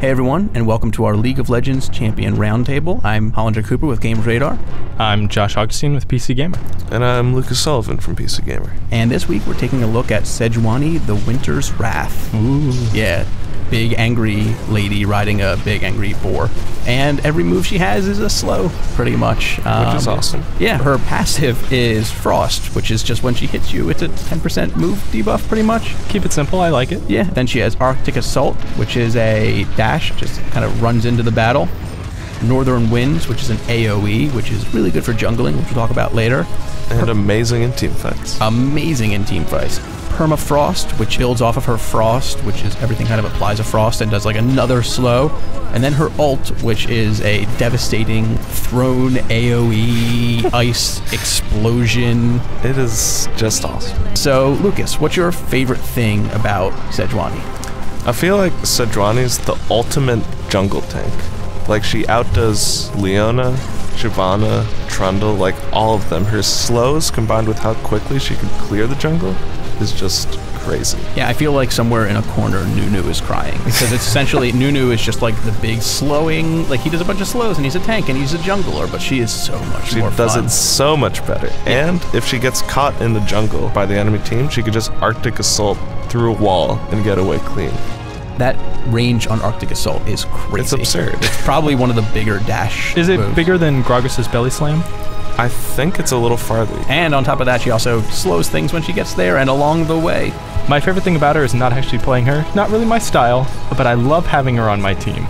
Hey everyone, and welcome to our League of Legends Champion Roundtable. I'm Hollinger Cooper with GamesRadar. I'm Josh Augustine with PC Gamer. And I'm Lucas Sullivan from PC Gamer. And this week we're taking a look at Sejuani, the Winter's Wrath. Ooh. Yeah, big angry lady riding a big angry boar. And every move she has is a slow, pretty much. Which is awesome. Yeah, her passive is Frost, which is just when she hits you, it's a 10% move debuff, pretty much. Keep it simple, I like it. Yeah, then she has Arctic Assault, which is a dash, just kind of runs into the battle. Northern Winds, which is an AoE, which is really good for jungling, which we'll talk about later. And amazing in team fights. Amazing in team fights. Permafrost, which builds off of her Frost, which is everything kind of applies a Frost and does like another slow. And then her ult, which is a devastating throne AoE ice explosion. It is just awesome. So, Lucas, what's your favorite thing about Sejuani? I feel like Sejuani's the ultimate jungle tank. Like, she outdoes Leona, Shyvana, Trundle, like all of them. Her slows combined with how quickly she can clear the jungle is just crazy. Yeah, I feel like somewhere in a corner Nunu is crying, because it's essentially Nunu is just like the big slowing, like he does a bunch of slows and he's a tank and he's a jungler, but she is so much more fun. She does it so much better. Yeah. And if she gets caught in the jungle by the enemy team, she could just Arctic Assault through a wall and get away clean. That range on Arctic Assault is crazy. It's absurd. It's probably one of the bigger dash Is it moves. bigger than Gragas's Belly Slam? I think it's a little farther. And on top of that, she also slows things when she gets there and along the way. My favorite thing about her is not actually playing her. Not really my style, but I love having her on my team.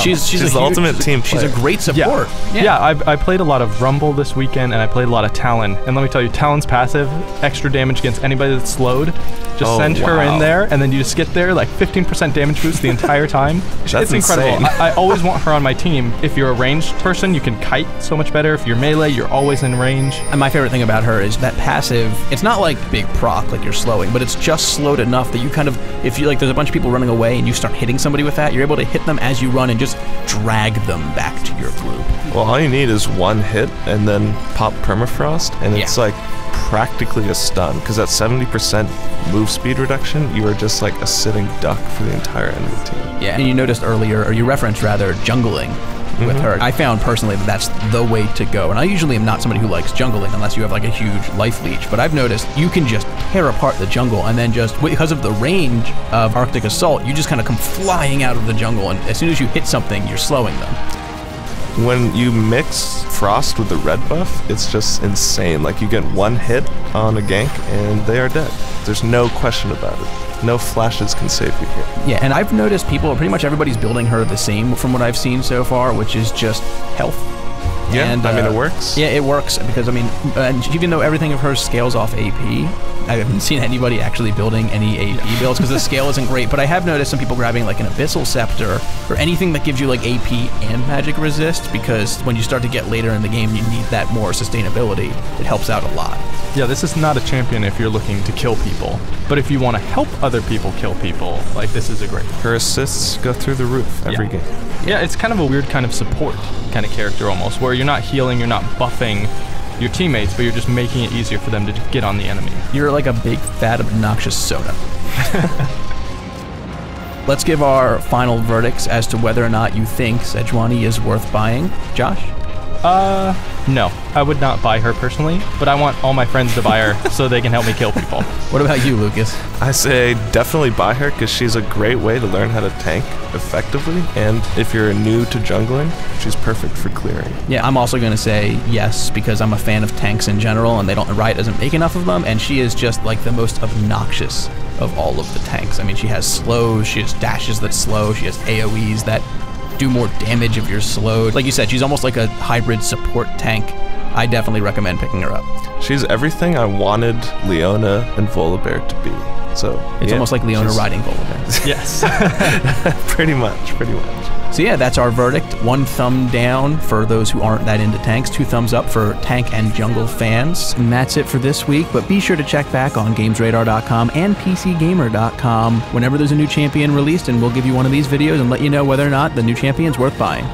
She's the ultimate team player. She's a great support. Yeah, I played a lot of Rumble this weekend, and I played a lot of Talon. And let me tell you, Talon's passive, extra damage against anybody that's slowed. Just send her in there, and then you just get there, like 15% damage boost the entire time. That's it's incredible. insane. I always want her on my team. If you're a ranged person, you can kite so much better. If you're melee, you're always in range. And my favorite thing about her is that passive, it's not like big proc, like you're slowing, but it's just slowed enough that you kind of, if you like, there's a bunch of people running away and you start hitting somebody with that, you're able to hit them as you run and just drag them back to your group. Well, all you need is one hit and then pop Permafrost, and it's like practically a stun, because at 70% move speed reduction, you are just like a sitting duck for the entire enemy team. Yeah, and you noticed earlier, or you referenced rather, jungling with her. I found personally that that's the way to go. And I usually am not somebody who likes jungling unless you have like a huge life leech, but I've noticed you can just tear apart the jungle and then just, because of the range of Arctic Assault, you just kind of come flying out of the jungle, and as soon as you hit something, you're slowing them. When you mix Frost with the red buff, it's just insane. Like, you get one hit on a gank and they are dead. There's no question about it. No flashes can save you here. Yeah, and I've noticed pretty much everybody's building her the same from what I've seen so far, which is just health. Yeah, and, I mean, it works. Yeah, it works, because, I mean, and even though everything of hers scales off AP, I haven't seen anybody actually building any AP builds, because the scale isn't great, but I have noticed some people grabbing, like, an Abyssal Scepter, or anything that gives you, like, AP and magic resist, because when you start to get later in the game, you need that more sustainability. It helps out a lot. Yeah, this is not a champion if you're looking to kill people, but if you want to help other people kill people, like, this is a great one. Her assists go through the roof every game. Yeah, it's kind of a weird kind of support kind of character almost, where you're not healing, you're not buffing your teammates, but you're just making it easier for them to get on the enemy. You're like a big, fat, obnoxious soda. Let's give our final verdicts as to whether or not you think Sejuani is worth buying. Josh? No. I would not buy her personally, but I want all my friends to buy her so they can help me kill people. What about you, Lucas? I say definitely buy her, because she's a great way to learn how to tank effectively, and if you're new to jungling, she's perfect for clearing. Yeah, I'm also going to say yes, because I'm a fan of tanks in general, and Riot doesn't make enough of them, and she is just like the most obnoxious of all of the tanks. I mean, she has slows, she has dashes that slow, she has AoEs that do more damage if you're slowed. Like you said, she's almost like a hybrid support tank. I definitely recommend picking her up. She's everything I wanted Leona and Volibear to be. So it's almost like Leona riding Volibear. Yes. Pretty much. So yeah, that's our verdict. 1 thumb down for those who aren't that into tanks, 2 thumbs up for tank and jungle fans. And that's it for this week, but be sure to check back on GamesRadar.com and PCGamer.com whenever there's a new champion released, and we'll give you one of these videos and let you know whether or not the new champion's worth buying.